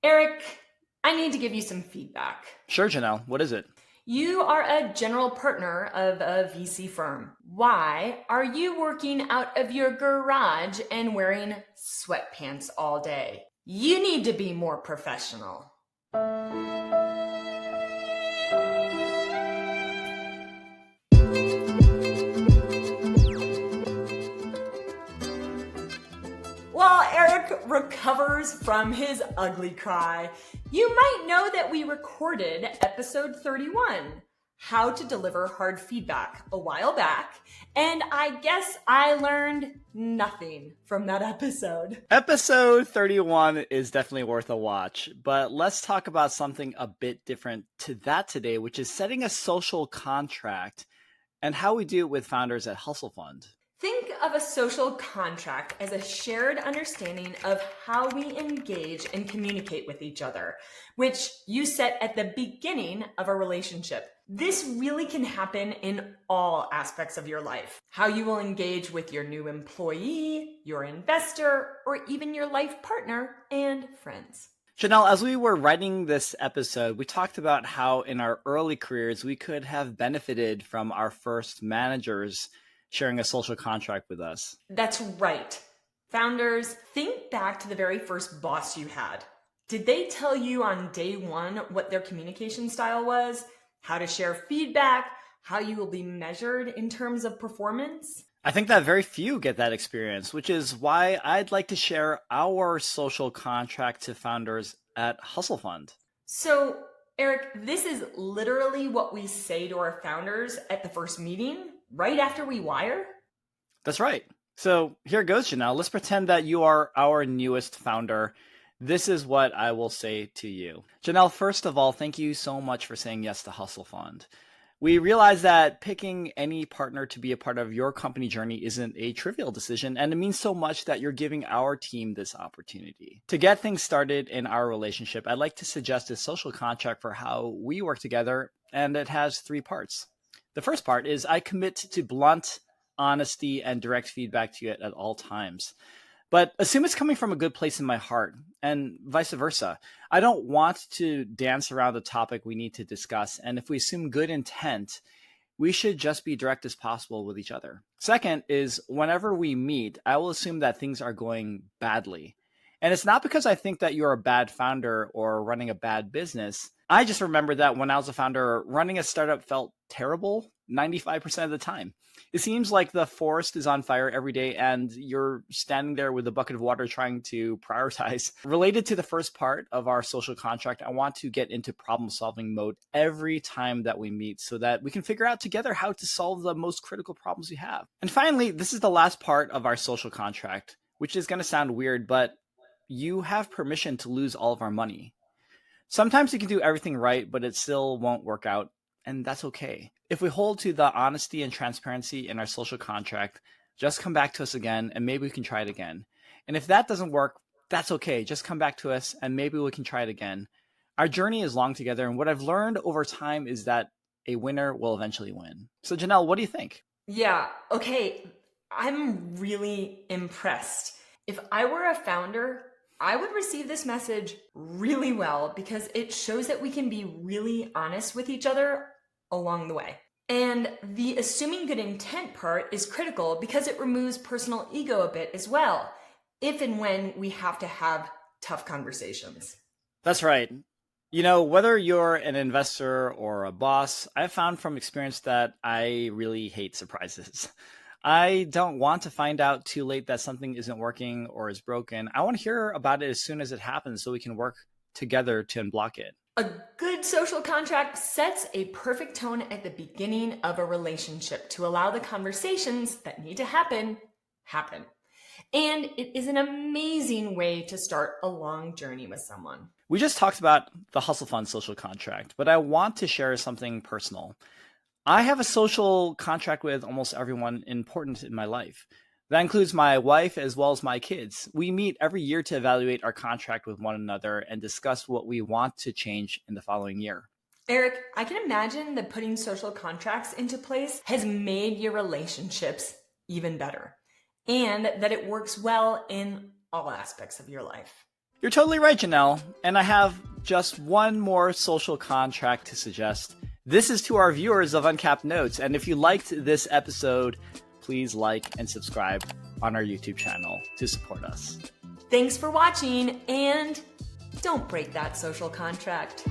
Eric, I need to give you some feedback. Sure, Janelle. What is it? You are a general partner of a VC firm. Why are you working out of your garage and wearing sweatpants all day? You need to be more professional. While Eric recovers from his ugly cry, you might know that we recorded episode 31, How to Deliver Hard Feedback, a while back, and I guess I learned nothing from that episode. Episode 31 is definitely worth a watch, but let's talk about something a bit different to that today, which is setting a social contract and how we do it with founders at Hustle Fund. Think of a social contract as a shared understanding of how we engage and communicate with each other, which you set at the beginning of a relationship. This really can happen in all aspects of your life. How you will engage with your new employee, your investor, or even your life partner and friends. Janelle, as we were writing this episode, we talked about how in our early careers, we could have benefited from our first managers sharing a social contract with us. That's right. Founders, think back to the very first boss you had. Did they tell you on day one what their communication style was, how to share feedback, how you will be measured in terms of performance? I think that very few get that experience, which is why I'd like to share our social contract to founders at Hustle Fund. So, Eric, this is literally what we say to our founders at the first meeting, right after we wire? That's right. So here goes, Janelle. Let's pretend that you are our newest founder. This is what I will say to you. Janelle, first of all, thank you so much for saying yes to Hustle Fund. We realize that picking any partner to be a part of your company journey isn't a trivial decision, and it means so much that you're giving our team this opportunity. To get things started in our relationship, I'd like to suggest a social contract for how we work together, and it has 3 parts. The first part is I commit to blunt honesty and direct feedback to you at all times. But assume it's coming from a good place in my heart, and vice versa. I don't want to dance around the topic we need to discuss, and if we assume good intent, we should just be direct as possible with each other. Second is whenever we meet, I will assume that things are going badly. And it's not because I think that you're a bad founder or running a bad business. I just remember that when I was a founder, running a startup felt terrible 95% of the time. It seems like the forest is on fire every day and you're standing there with a bucket of water trying to prioritize. Related to the first part of our social contract, I want to get into problem solving mode every time that we meet so that we can figure out together how to solve the most critical problems we have. And finally, this is the last part of our social contract, which is going to sound weird, but you have permission to lose all of our money. Sometimes you can do everything right, but it still won't work out, and that's okay. If we hold to the honesty and transparency in our social contract, just come back to us again, and maybe we can try it again. And if that doesn't work, that's okay. Just come back to us, and maybe we can try it again. Our journey is long together, and what I've learned over time is that a winner will eventually win. So, Janelle, what do you think? Yeah, okay. I'm really impressed. If I were a founder, I would receive this message really well because it shows that we can be really honest with each other along the way. And the assuming good intent part is critical because it removes personal ego a bit as well, if and when we have to have tough conversations. That's right. You know, whether you're an investor or a boss, I've found from experience that I really hate surprises. I don't want to find out too late that something isn't working or is broken. I want to hear about it as soon as it happens so we can work together to unblock it. A good social contract sets a perfect tone at the beginning of a relationship to allow the conversations that need to happen. And it is an amazing way to start a long journey with someone. We just talked about the Hustle Fund social contract, but I want to share something personal. I have a social contract with almost everyone important in my life. That includes my wife as well as my kids. We meet every year to evaluate our contract with one another and discuss what we want to change in the following year. Eric, I can imagine that putting social contracts into place has made your relationships even better and that it works well in all aspects of your life. You're totally right, Janelle. And I have just one more social contract to suggest. This is to our viewers of Uncapped Notes. And if you liked this episode, please like and subscribe on our YouTube channel to support us. Thanks for watching, and don't break that social contract.